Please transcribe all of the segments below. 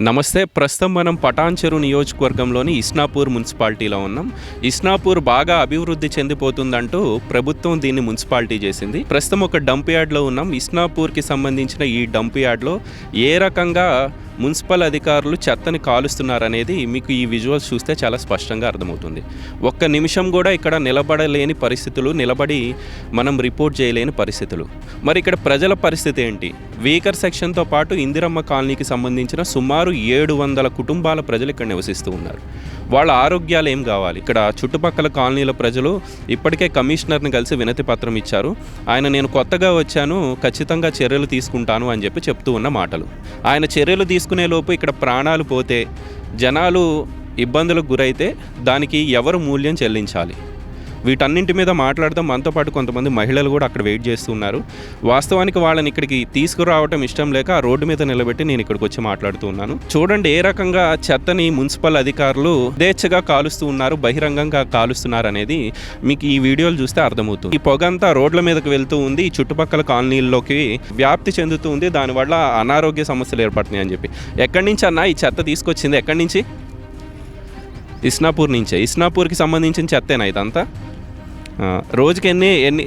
నమస్తే. ప్రస్తుతం మనం పటాన్చెరు నియోజకవర్గంలోని ఇస్నాపూర్ మున్సిపాలిటీలో ఉన్నాం. ఇస్నాపూర్ బాగా అభివృద్ధి చెందిపోతుందంటూ ప్రభుత్వం దీన్ని మున్సిపాలిటీ చేసింది. ప్రస్తుతం ఒక డంప్ యార్డ్లో ఉన్నాం. ఇస్నాపూర్కి సంబంధించిన ఈ డంప్ యార్డ్లో ఏ రకంగా మున్సిపల్ అధికారులు చెత్తని కాలుస్తున్నారనేది మీకు ఈ విజువల్స్ చూస్తే చాలా స్పష్టంగా అర్థమవుతుంది. ఒక్క నిమిషం కూడా ఇక్కడ నిలబడలేని పరిస్థితులు, నిలబడి మనం రిపోర్ట్ చేయలేని పరిస్థితులు. మరి ఇక్కడ ప్రజల పరిస్థితి ఏంటి? వీకర్ సెక్షన్తో పాటు ఇందిరమ్మ కాలనీకి సంబంధించిన సుమారు 700 కుటుంబాల ప్రజలు ఇక్కడ నివసిస్తూ ఉన్నారు. వాళ్ళ ఆరోగ్యాలు ఏం కావాలి? ఇక్కడ చుట్టుపక్కల కాలనీల ప్రజలు ఇప్పటికే కమిషనర్ని కలిసి వినతి పత్రం ఇచ్చారు. నేను కొత్తగా వచ్చాను, ఖచ్చితంగా చర్యలు తీసుకుంటాను అని చెప్తూ ఉన్న మాటలు. ఆయన చర్యలు తీసుకునే లోపు ఇక్కడ ప్రాణాలు పోతే, జనాలు ఇబ్బందులకు గురైతే దానికి ఎవరు మూల్యం చెల్లించాలి? వీటన్నింటి మీద మాట్లాడదాం. మనతో పాటు కొంతమంది మహిళలు కూడా అక్కడ వెయిట్ చేస్తూ ఉన్నారు. వాస్తవానికి వాళ్ళని ఇక్కడికి తీసుకురావటం ఇష్టం లేక ఆ రోడ్డు మీద నిలబెట్టి నేను ఇక్కడికి వచ్చి మాట్లాడుతూ ఉన్నాను. చూడండి ఏ రకంగా చెత్తని మున్సిపల్ అధికారులు యథేచ్ఛగా కాలుస్తూ ఉన్నారు, బహిరంగంగా కాలుస్తున్నారు అనేది మీకు ఈ వీడియోలు చూస్తే అర్థమవుతుంది. ఈ పొగంతా రోడ్ల మీదకి వెళ్తూ ఉంది, ఈ చుట్టుపక్కల కాలనీల్లోకి వ్యాప్తి చెందుతూ ఉంది. దానివల్ల అనారోగ్య సమస్యలు ఏర్పడుతున్నాయి అని చెప్పి. ఎక్కడి నుంచి అన్న ఈ చెత్త తీసుకొచ్చింది? ఎక్కడి నుంచి? ఇస్నాపూర్ నుంచే. ఇస్నాపూర్కి సంబంధించిన చెత్తేనా ఇదంతా? రోజుకి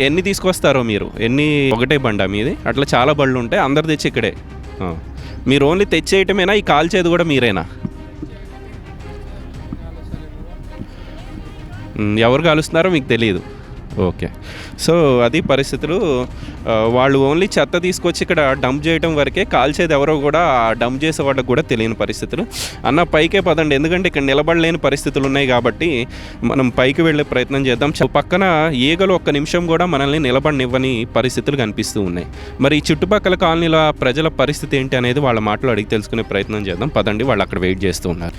ఎన్ని తీసుకొస్తారో మీరు? ఒకటే బండా మీది? అట్లా చాలా బళ్ళు ఉంటాయి, అందరు తెచ్చి ఇక్కడే. మీరు ఓన్లీ తెచ్చేయటమేనా? ఈ కాల్చేది కూడా మీరేనా? ఎవరు కాలుస్తున్నారో మీకు తెలియదు. ఓకే, సో అది పరిస్థితులు. వాళ్ళు ఓన్లీ చెత్త తీసుకొచ్చి ఇక్కడ డంప్ చేయడం వరకే, కాల్చేది ఎవరో కూడా డంప్ చేసే వాళ్ళకి కూడా తెలియని పరిస్థితులు. అన్న పైకే పదండి, ఎందుకంటే ఇక్కడ నిలబడలేని పరిస్థితులు ఉన్నాయి కాబట్టి మనం పైకి వెళ్ళే ప్రయత్నం చేద్దాం. పక్కన ఈగలు ఒక్క నిమిషం కూడా మనల్ని నిలబడనివ్వని పరిస్థితులు కనిపిస్తూ ఉన్నాయి. మరి ఈ చుట్టుపక్కల కాలనీల ప్రజల పరిస్థితి ఏంటి అనేది వాళ్ళ మాటలు అడిగి తెలుసుకునే ప్రయత్నం చేద్దాం. పదండి, వాళ్ళు అక్కడ వెయిట్ చేస్తూ ఉన్నారు.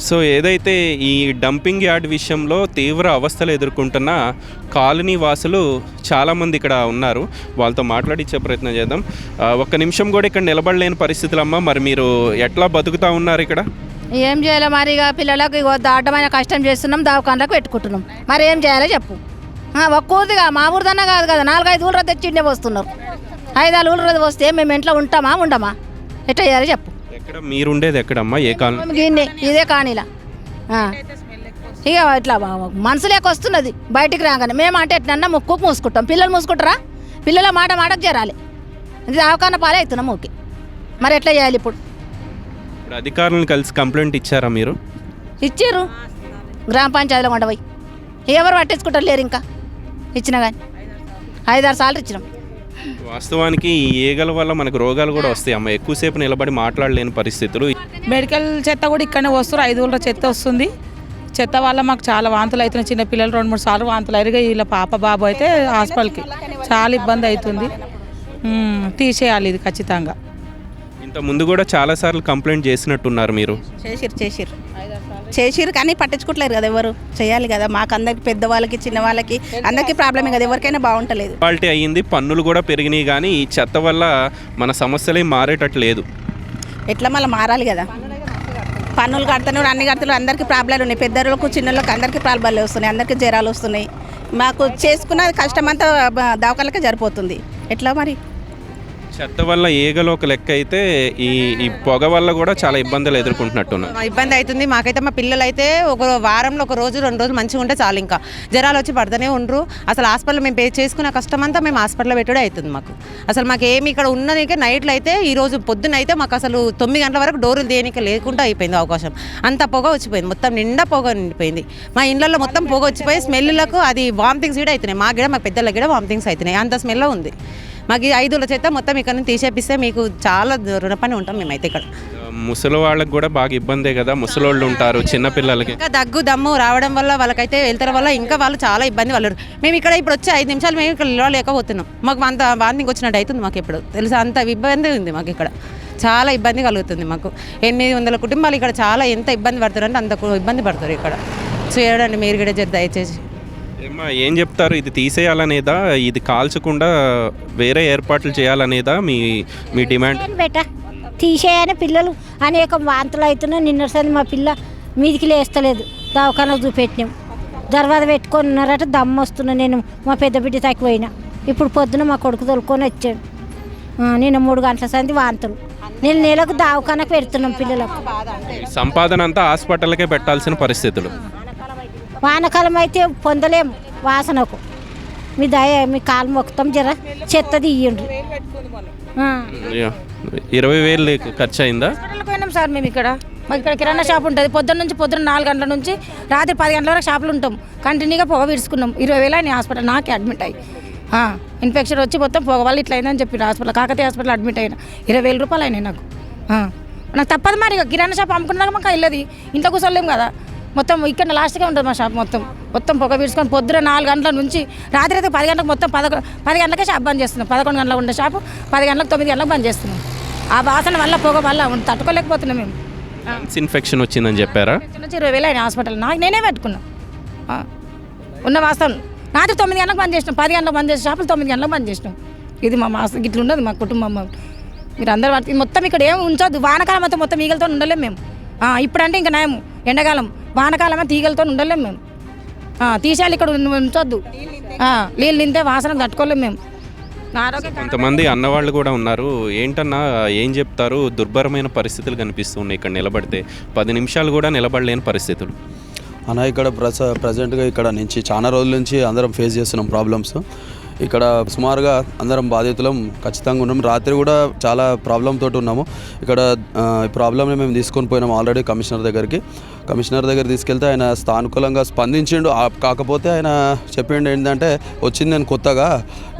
సో ఏదైతే ఈ డంపింగ్ యార్డ్ విషయంలో తీవ్ర అవస్థలు ఎదుర్కొంటున్న కాలనీ వాసులు చాలామంది ఇక్కడ ఉన్నారు, వాళ్ళతో మాట్లాడించే ప్రయత్నం చేద్దాం. ఒక్క నిమిషం కూడా ఇక్కడ నిలబడలేని పరిస్థితులమ్మా. మరి మీరు ఎట్లా బతుకుతూ ఉన్నారు ఇక్కడ? ఏం చేయాలి మరి? ఇక పిల్లలకు దాటమైన కష్టం చేస్తున్నాం, దవాఖానలకు పెట్టుకుంటున్నాం. మరి ఏం చేయాలో చెప్పు. ఒక్కూరిదిగా మా ఊరిదన్నా కాదు కదా, 4-5 ఊళ్ళో తెచ్చిండే వస్తున్నారు. 5-6 ఊళ్ళో వస్తే మేము ఇంట్లో ఉంటామా ఉండమా? ఎట్లా చేయాలో చెప్పు. ఎక్కడ మీరుండేది? ఎక్కడమ్మా? ఏ కాలనీ? ఇదే కానీలా. ఇక ఇట్లా మనసులేక వస్తున్నది బయటికి రాగానే. మేము అంటే ఎట్లన్నా ముక్కుకు మూసుకుంటాం, పిల్లలు మూసుకుంటారా? పిల్లల మాటకు చేరాలి. ఇది అవకాశం పాలే అవుతున్నాం. ఓకే, మరి ఎట్లా చేయాలి ఇప్పుడు? అధికారులను కలిసి కంప్లైంట్ ఇచ్చారా మీరు? ఇచ్చారు, గ్రామ పంచాయతీలో ఉండబోయి ఎవరు పట్టించుకుంటారు లేరు. ఇంకా ఇచ్చినా కానీ 5-6 సార్లు ఇచ్చినాం. వాస్తవానికి ఈ ఈగల వల్ల మనకు రోగాలు కూడా వస్తాయి అమ్మ. ఎక్కువసేపు నిలబడి మాట్లాడలేని పరిస్థితులు. మెడికల్ చెత్త కూడా ఇక్కడనే వస్తారు, 5 ఊళ్ళో చెత్త వస్తుంది. చెత్త వల్ల మాకు చాలా వాంతులు అవుతున్నాయి. చిన్న పిల్లలు 2-3 సార్లు వాంతులు అరిగా, వీళ్ళ పాప బాబు అయితే హాస్పిటల్కి చాలా ఇబ్బంది అవుతుంది. తీసేయాలి ఇది ఖచ్చితంగా. ఇంత ముందు కూడా చాలాసార్లు కంప్లైంట్ చేసినట్టున్నారు మీరు? చేసిరు కానీ పట్టించుకోవట్లేరు కదా ఎవరు. చేయాలి కదా, మాకు అందరికి, పెద్దవాళ్ళకి చిన్నవాళ్ళకి అందరికీ ప్రాబ్లమే కదా, ఎవరికైనా బాగుంటలేదు. క్వాలిటీ అయ్యింది, పన్నులు కూడా పెరిగినాయి, కానీ ఈ చెత్త వల్ల మన సమస్యలే మారేటట్టు లేదు. ఎట్లా మళ్ళీ మారాలి కదా, పన్నులు కడుతున్నారు, అన్ని కడుతున్నారు, అందరికీ ప్రాబ్లాలు ఉన్నాయి. పెద్దలకు చిన్నలకు అందరికీ ప్రాబ్లాలు వస్తున్నాయి, అందరికీ జ్వరాలు వస్తున్నాయి. మాకు చేసుకున్న కష్టమంతా దవాఖానలకే సరిపోతుంది. ఎట్లా మరి? చెత్త వల్ల ఈగలు ఒక లెక్క అయితే, ఈ పొగ వల్ల కూడా చాలా ఇబ్బందులు ఎదుర్కొంటున్నట్టున్నారు. ఇబ్బంది అవుతుంది మాకైతే. మా పిల్లలు అయితే ఒక వారంలో 1 రోజు 2 రోజులు మంచిగా ఉంటే చాలు, ఇంకా జ్వరాలు వచ్చి పడుతూనే ఉండరు. అసలు హాస్పిటల్ మేము చేసుకున్న కష్టమంతా మేము హాస్పిటల్లో పెట్టడం అవుతుంది మాకు. అసలు మాకు ఏమి ఇక్కడ ఉన్నదికే నైట్లో అయితే, ఈరోజు పొద్దున్న అయితే మాకు అసలు 9 గంటల వరకు డోర్లు దేనికి లేకుండా అయిపోయింది అవకాశం. అంత పొగ వచ్చిపోయింది, మొత్తం నిండా పొగ నిండిపోయింది. మా ఇళ్ళల్లో మొత్తం పొగ వచ్చిపోయి స్మెల్లకు అది వామిటింగ్స్ కూడా అవుతున్నాయి. మా గిడ, మా పెద్దల గిడ వామిటింగ్స్ అవుతున్నాయి, అంత స్మెల్ ఉంది. మాకు 5 ఊళ్ళ చేత మొత్తం ఇక్కడ నుంచి తీసేపిస్తే మీకు చాలా రుణపని ఉంటాం మేమైతే. ఇక్కడ ముసలి వాళ్ళకి కూడా బాగా ఇబ్బందే కదా, ముసలోళ్ళు ఉంటారు, చిన్నపిల్లలకి ఇంకా దగ్గు దమ్ము రావడం వల్ల వాళ్ళకైతే వెళ్తారు వల్ల ఇంకా వాళ్ళు చాలా ఇబ్బంది వాళ్ళు. మేము ఇక్కడ ఇప్పుడు వచ్చి 5 నిమిషాలు మేము ఇక్కడ నిలవలేకపోతున్నాం. మాకు అంత వాంతింగ్ వచ్చినట్టు అవుతుంది మాకు. ఇప్పుడు తెలుసా, అంత ఇబ్బంది ఉంది మాకు. ఇక్కడ చాలా ఇబ్బంది కలుగుతుంది మాకు. 800 కుటుంబాలు ఇక్కడ చాలా ఎంత ఇబ్బంది పడుతారు అంటే అంత ఇబ్బంది పడతారు ఇక్కడ. చూడండి మీరు కూడా దయచేసి. ఏం చెప్తారు? ఇది తీసేయాలనేదా, ఇది కాల్చకుండా వేరే ఏర్పాట్లు చేయాలనేదా మీ డిమాండ్? బెటా తీసేయని పిల్లలు అనేక వాంతులు అవుతున్నాయి. నిన్నటిసారి మా పిల్ల మీదికి లేస్తలేదు, దవాఖానకు చూపెట్టినాం. దర్వాజ పెట్టుకొని ఉన్నారట, దమ్ము వస్తున్నా. నేను మా పెద్ద బిడ్డ తక్కువైనా. ఇప్పుడు పొద్దున మా కొడుకు తోలుకొని వచ్చాడు. నిన్న 3 గంటల సంది వాంతులు. నెలకు దవాఖానకు పెడుతున్నాం పిల్లలకు. సంపాదన అంతా హాస్పిటల్కే పెట్టాల్సిన పరిస్థితులు. వానకాలం అయితే పొందలేము వాసనకు. మీ మీ కాలు మొక్కుతాం, జర చెత్త తీయండి. 20,000 ఖర్చు అయిందా? హాస్పిటల్కి పోయినాం సార్ మేము. మాకు ఇక్కడ కిరాణా షాప్ ఉంటుంది. పొద్దున్న 4 గంటల నుంచి రాత్రి 10 గంటల వరకు షాపులు ఉంటాం. కంటిన్యూగా పొగ విడుచుకున్నాం. 20,000 అయినాయి హాస్పిటల్. నాకే అడ్మిట్ అయ్యి ఇన్ఫెక్షన్ వచ్చి మొత్తం పొగ వల్ల ఇట్లా అయిందని చెప్పి హాస్పిటల్, కాకతీయ హాస్పిటల్ అడ్మిట్ అయినా. 20,000 రూపాయలు అయినాయి నాకు. నాకు తప్పదు మరి. కిరాణా షాప్ అమ్ముకున్నాక మాకు వెళ్ళదు, ఇంట్లో కూర్చోలేము కదా. మొత్తం ఇక్కడ లాస్ట్గా ఉంటుంది మా షాప్. మొత్తం పొగ విడుచుకొని పొద్దున 4 గంటల నుంచి రాత్రి అయితే 10 గంటలకు మొత్తం 10 గంటలకే షాప్ బంద్ చేస్తున్నాం. 11 గంటలకు ఉండే షాపు 10 గంటలకు 9 గంటలకు బంద్ చేస్తున్నాం. ఆ వాసన వల్ల పొగ వల్ల తట్టుకోలేకపోతున్నాం మేము. ఇన్ఫెక్షన్ వచ్చిందని చెప్పారా? 20,000 అయినా హాస్పిటల్. నేనే పెట్టుకున్నా ఉన్న వాస్తవం. రాత్రి 9 గంటలకు బంద్ చేసినాం. 10 గంటలకు బంద్ చేసిన షాపులు 9 గంటలకు బంద్ చేసినాం. ఇది మా మాస్టర్ ఇట్లా ఉన్నది మా కుటుంబం. మీరు అందరూ మొత్తం ఇక్కడ ఏమి ఉంచొద్దు. వానకాలం అయితే మొత్తం ఈగలతో ఉండలేము మేము. ఇప్పుడంటే ఇంకా నయము, ఎండాకాలం. వానకాలమే తీగలతో ఉండలేము మేము. తీసేయాలి, ఇక్కడ ఉంచొద్దు. నీళ్ళు నింతే వాసన తట్టుకోలేము మేము. కొంతమంది అన్నవాళ్ళు కూడా ఉన్నారు. ఏంటన్నా ఏం చెప్తారు? దుర్భరమైన పరిస్థితులు కనిపిస్తున్నాయి. ఇక్కడ నిలబడితే 10 నిమిషాలు కూడా నిలబడలేని పరిస్థితులు అన్న. ఇక్కడ ప్రజెంట్గా ఇక్కడ నుంచి చాలా రోజుల నుంచి అందరం ఫేస్ చేస్తున్నాం ప్రాబ్లమ్స్. ఇక్కడ సుమారుగా అందరం బాధితులం ఖచ్చితంగా ఉన్నాం. రాత్రి కూడా చాలా ప్రాబ్లం తోటి ఉన్నాము. ఇక్కడ ఈ ప్రాబ్లమ్ని మేము తీసుకొని పోయినాం ఆల్రెడీ కమిషనర్ దగ్గర తీసుకెళ్తే ఆయన స్థానుకూలంగా స్పందించిండు. కాకపోతే ఆయన చెప్పిండు ఏంటంటే, వచ్చింది నేను కొత్తగా,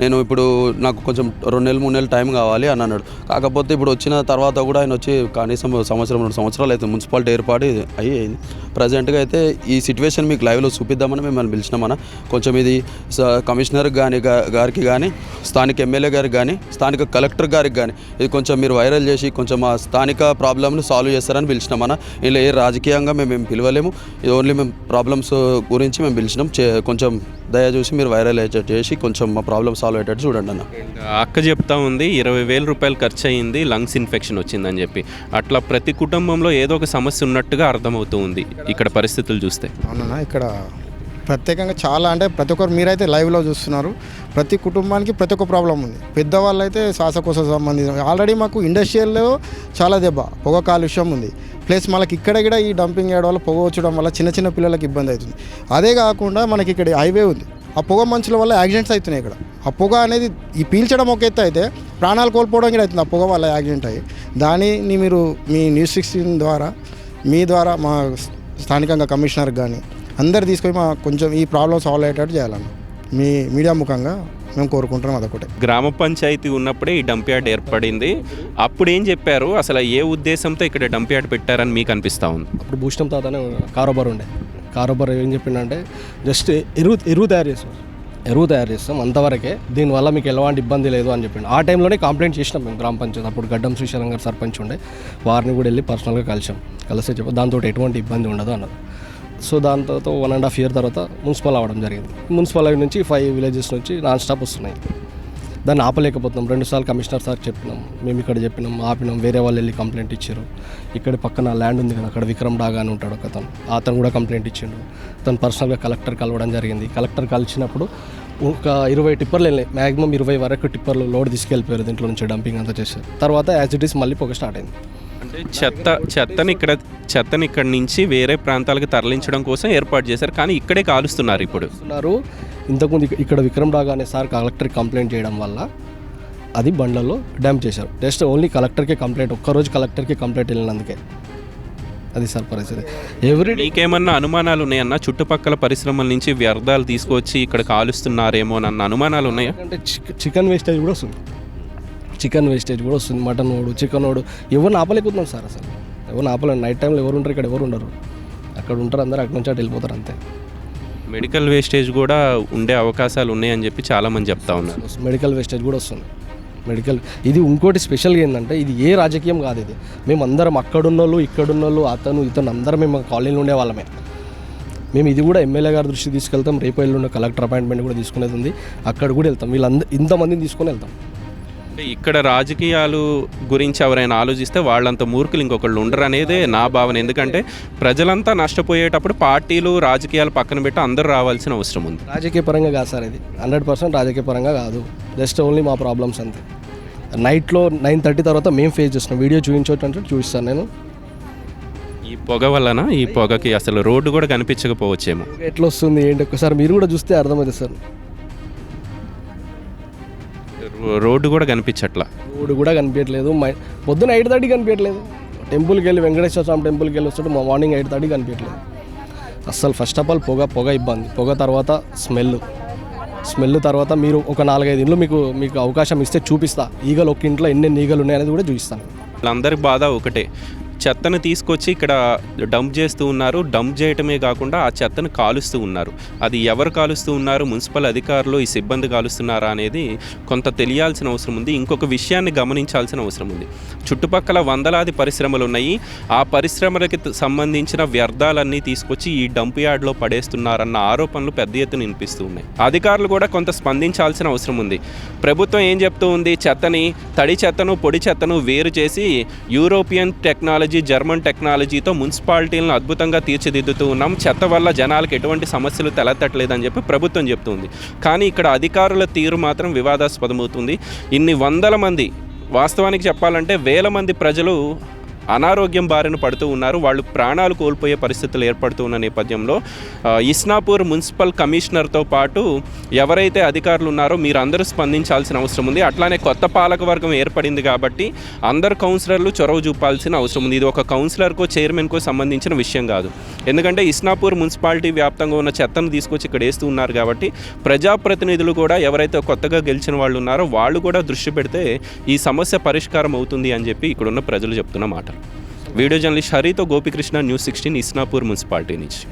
నేను ఇప్పుడు నాకు కొంచెం 2 నెలలు 3 నెలలు టైం కావాలి అని అన్నాడు. కాకపోతే ఇప్పుడు వచ్చిన తర్వాత కూడా ఆయన వచ్చి కనీసం 1 సంవత్సరం 2 సంవత్సరాలు అయితే మున్సిపాలిటీ ఏర్పాటు అయ్యింది. ప్రజెంట్గా అయితే ఈ సిచ్యువేషన్ మీకు లైవ్లో చూపిద్దామని మిమ్మల్ని పిలిచినామన్నా. కొంచెం ఇది కమిషనర్ గారికి కానీ, స్థానిక ఎమ్మెల్యే గారికి కానీ, స్థానిక కలెక్టర్ గారికి కానీ ఇది కొంచెం మీరు వైరల్ చేసి కొంచెం ఆ స్థానిక ప్రాబ్లమ్ని సాల్వ్ చేస్తారని పిలిచినామన్నా. ఇలా ఏ రాజకీయంగా మేము పిలవలేము. ఇది ఓన్లీ మేము ప్రాబ్లమ్స్ గురించి మేము పిలిచినాం. కొంచెం దయ చూసి మీరు వైరల్ చేసి కొంచెం మా ప్రాబ్లమ్ సాల్వ్ అయ్యేటట్టు చూడండి అన్న. అక్క చెప్తా ఉంది 20,000 రూపాయలు ఖర్చు అయింది, లంగ్స్ ఇన్ఫెక్షన్ వచ్చిందని చెప్పి. అట్లా ప్రతి కుటుంబంలో ఏదో ఒక సమస్య ఉన్నట్టుగా అర్థమవుతూ ఉంది ఇక్కడ పరిస్థితులు చూస్తే. అవునన్నా, ఇక్కడ ప్రత్యేకంగా చాలా అంటే ప్రతి ఒక్కరు మీరైతే లైవ్లో చూస్తున్నారు. ప్రతి కుటుంబానికి ప్రతి ఒక్క ప్రాబ్లం ఉంది. పెద్దవాళ్ళు అయితే శ్వాసకోశ సంబంధించిన ఆల్రెడీ మాకు ఇండస్ట్రియల్లో చాలా పొగ కాలుష్యం ఉంది. ప్లస్ మనకి ఇక్కడ కూడా ఈ డంపింగ్ చేయడం వల్ల పొగ వచ్చడం వల్ల చిన్న పిల్లలకి ఇబ్బంది అవుతుంది. అదే కాకుండా మనకి ఇక్కడ హైవే ఉంది. ఆ పొగ మంచుల వల్ల యాక్సిడెంట్స్ అవుతున్నాయి. ఇక్కడ ఆ పొగ అనేది ఈ పీల్చడం ఒక ఎత్తు అయితే ప్రాణాలు కోల్పోవడం కూడా అవుతుంది. ఆ పొగ వల్ల యాక్సిడెంట్ అయ్యి దానిని మీరు మీ న్యూస్ 16 ద్వారా మీ ద్వారా మా స్థానికంగా కమిషనర్ కానీ అందరు తీసుకొని మా కొంచెం ఈ ప్రాబ్లం సాల్వ్ అయ్యేటట్టు చేయాలన్న మీ మీడియా ముఖంగా మేము కోరుకుంటున్నాం. అదొకటే. గ్రామ పంచాయతీ ఉన్నప్పుడే ఈ డంప్ యార్డ్ ఏర్పడింది. అప్పుడు ఏం చెప్పారు? అసలు ఏ ఉద్దేశంతో ఇక్కడ డంప్ యార్డ్ పెట్టారని మీకు అనిపిస్తూ ఉంది? అప్పుడు భూషణం తాత అనే కారోబార్ ఉండే. కారోబార్ ఏం చెప్పిండంటే జస్ట్ ఎరువు తయారు చేస్తాం అంతవరకే, దీనివల్ల మీకు ఎలాంటి ఇబ్బంది లేదు అని చెప్పిండు. ఆ టైంలోనే కంప్లైంట్ చేసినాం మేము గ్రామ పంచాయతీ. అప్పుడు గడ్డం శ్రీశైలం గారు సర్పంచ్ ఉండే, వారిని కూడా వెళ్ళి పర్సనల్గా కలిస్తే చెప్పి దాంతో ఎటువంటి ఇబ్బంది ఉండదు అన్నారు. సో దాని తర్వాత 1.5 year తర్వాత మున్సిపల్ అవ్వడం జరిగింది. మున్సిపల్ నుంచి 5 villages నుంచి నాన్ స్టాప్ వస్తున్నాయి. దాన్ని ఆపలేకపోతున్నాం. 2 సార్లు కమిషనర్ సార్ చెప్పినాం, మేము ఇక్కడ చెప్పినాం, ఆపినాం. వేరే వాళ్ళు వెళ్ళి కంప్లైంట్ ఇచ్చారు. ఇక్కడ పక్కన ల్యాండ్ ఉంది కదా, అక్కడ విక్రమ్ డాగా అని ఉంటాడు ఒక అతను కూడా కంప్లైంట్ ఇచ్చిండు. తను పర్సనల్గా కలెక్టర్ కలవడం జరిగింది. కలెక్టర్ కలిసినప్పుడు ఒక 20 టిప్పర్లు వెళ్ళినాయి. మ్యాక్సిమం 20 వరకు టిప్పర్లు లోడ్ తీసుకెళ్ళిపోయారు. దీంట్లో నుంచి డంపింగ్ అంతా చేశారు. తర్వాత యాజ్ ఇట్ ఈస్ మళ్ళీ పొగ స్టార్ట్ అయింది. అంటే చెత్తని ఇక్కడ నుంచి వేరే ప్రాంతాలకు తరలించడం కోసం ఏర్పాటు చేశారు, కానీ ఇక్కడే కాలుస్తున్నారు. ఇప్పుడు ఇంతకుముందు ఇక్కడ విక్రమ్ డాగా అనే సార్ కలెక్టర్కి కంప్లైంట్ చేయడం వల్ల అది బండ్లలో డ్యాంప్ చేశారు. జస్ట్ ఓన్లీ కలెక్టర్కే కంప్లైంట్, ఒక్కరోజు కలెక్టర్కి కంప్లైంట్ వెళ్ళినందుకే. అది సార్ పరిస్థితి. మీకేమన్నా అనుమానాలు ఉన్నాయన్నా? చుట్టుపక్కల పరిశ్రమల నుంచి వ్యర్థాలు తీసుకొచ్చి ఇక్కడ కాలుస్తున్నారేమో అన్న అనుమానాలు ఉన్నాయా? అంటే చికెన్ వేస్టేజ్ కూడా వస్తుంది. మటన్ ఓడు, చికెన్ ఓడు ఎవరిని ఆపలేకపోతున్నాం సార్. అసలు ఎవరిని ఆపలేదు. నైట్ టైంలో ఎవరు ఉంటారు ఇక్కడ? ఎవరు ఉండరు. అక్కడ ఉంటారు అందరూ, అక్కడి నుంచి అటు వెళ్ళిపోతారు అంతే. మెడికల్ వేస్టేజ్ కూడా ఉండే అవకాశాలు ఉన్నాయని చెప్పి చాలామంది చెప్తా ఉన్నారు. మెడికల్ వేస్టేజ్ కూడా వస్తుంది. ఇది ఇంకోటి స్పెషల్గా ఏంటంటే ఇది ఏ రాజకీయం కాదు. ఇది మేము అందరం అక్కడున్నోళ్ళు ఇక్కడున్నోళ్ళు ఇతను అందరం మేము కాలనీలో ఉండే వాళ్ళమే. మేము ఇది కూడా ఎమ్మెల్యే గారి దృష్టికి తీసుకెళ్తాం. రేపు ఎల్లుండి కలెక్టర్ అపాయింట్మెంట్ కూడా తీసుకునేది ఉంది. అక్కడ కూడా వెళ్తాం. ఇంతమందిని తీసుకొని వెళ్తాం. అంటే ఇక్కడ రాజకీయాలు గురించి ఎవరైనా ఆలోచిస్తే వాళ్ళంత మూర్ఖులు ఇంకొకళ్ళు ఉండరు అనేదే నా భావన. ఎందుకంటే ప్రజలంతా నష్టపోయేటప్పుడు పార్టీలు రాజకీయాలు పక్కన పెట్టి అందరూ రావాల్సిన అవసరం ఉంది. రాజకీయ పరంగా కాదు సార్, ఇది 100% రాజకీయ పరంగా కాదు. జస్ట్ ఓన్లీ మా ప్రాబ్లమ్స్ అంతే. నైట్లో 9:30 తర్వాత మేము ఫేస్ చేస్తున్నాం. వీడియో చూపించవచ్చు అంటే చూపిస్తాను నేను. ఈ పొగ వలన ఈ పొగకి అసలు రోడ్డు కూడా కనిపించకపోవచ్చేమో. ఎట్లా వస్తుంది ఏంటి ఒకసారి మీరు కూడా చూస్తే అర్థమవుతుంది సార్. రోడ్డు కూడా కనిపించట్లా. రోడ్డు కూడా కనిపించట్లేదు. పొద్దున 8:30 కనిపించట్లేదు. టెంపుల్కి వెళ్ళి వెంకటేశ్వర స్వామి టెంపుల్కి వెళ్ళి వస్తుంటే మార్నింగ్ 8:30 కనిపించట్లేదు. అస్సలు ఫస్ట్ ఆఫ్ ఆల్ పొగ ఇబ్బంది. పొగ తర్వాత స్మెల్ తర్వాత మీరు ఒక 4-5 ఇండ్లు మీకు అవకాశం ఇస్తే చూపిస్తా. ఈగలు ఒక ఇంట్లో ఎన్ని ఈగలు ఉన్నాయనేది కూడా చూపిస్తాను. వాళ్ళందరి బాధ ఒకటే, చెత్తను తీసుకొచ్చి ఇక్కడ డంప్ చేస్తూ ఉన్నారు. డంప్ చేయటమే కాకుండా ఆ చెత్తను కాలుస్తూ ఉన్నారు. అది ఎవరు కాలుస్తూ ఉన్నారు, మున్సిపల్ అధికారులు ఈ సిబ్బంది కాలుస్తున్నారా అనేది కొంత తెలియాల్సిన అవసరం ఉంది. ఇంకొక విషయాన్ని గమనించాల్సిన అవసరం ఉంది. చుట్టుపక్కల వందలాది పరిశ్రమలు ఉన్నాయి. ఆ పరిశ్రమలకి సంబంధించిన వ్యర్థాలన్నీ తీసుకొచ్చి ఈ డంప్ యార్డ్లో పడేస్తున్నారన్న ఆరోపణలు పెద్ద ఎత్తున వినిపిస్తూ ఉన్నాయి. అధికారులు కూడా కొంత స్పందించాల్సిన అవసరం ఉంది. ప్రభుత్వం ఏం చెప్తూ ఉంది, తడి చెత్తను పొడి చెత్తను వేరు చేసి యూరోపియన్ టెక్నాలజీ, జర్మన్ టెక్నాలజీతో మున్సిపాలిటీలను అద్భుతంగా తీర్చిదిద్దుతూ ఉన్నాం, చెత్త వల్ల జనాలకు ఎటువంటి సమస్యలు తలెత్తట్లేదని చెప్పి ప్రభుత్వం చెప్తుంది. కానీ ఇక్కడ అధికారుల తీరు మాత్రం వివాదాస్పదమవుతుంది. ఇన్ని వందల మంది, వాస్తవానికి చెప్పాలంటే వేల మంది ప్రజలు అనారోగ్యం బారిన పడుతూ ఉన్నారు. వాళ్ళు ప్రాణాలు కోల్పోయే పరిస్థితులు ఏర్పడుతూ ఉన్న నేపథ్యంలో ఇస్నాపూర్ మున్సిపల్ కమిషనర్తో పాటు ఎవరైతే అధికారులు ఉన్నారో మీరందరూ స్పందించాల్సిన అవసరం ఉంది. అట్లానే కొత్త పాలక వర్గం ఏర్పడింది కాబట్టి అందరు కౌన్సిలర్లు చొరవ చూపాల్సిన అవసరం ఉంది. ఇది ఒక కౌన్సిలర్కో చైర్మన్కో సంబంధించిన విషయం కాదు. ఎందుకంటే ఇస్నాపూర్ మున్సిపాలిటీ వ్యాప్తంగా ఉన్న చెత్తను తీసుకొచ్చి ఇక్కడ వేస్తూ ఉన్నారు కాబట్టి ప్రజాప్రతినిధులు కూడా ఎవరైతే కొత్తగా గెలిచిన వాళ్ళు ఉన్నారో వాళ్ళు కూడా దృష్టి పెడితే ఈ సమస్య పరిష్కారం అవుతుంది అని చెప్పి ఇక్కడున్న ప్రజలు చెప్తున్న మాట. వీడియో జర్నలిస్ట్ హరితో గోపికృష్ణ, న్యూస్ 16 ఇస్నాపూర్ మున్సిపాలిటీ నుంచి.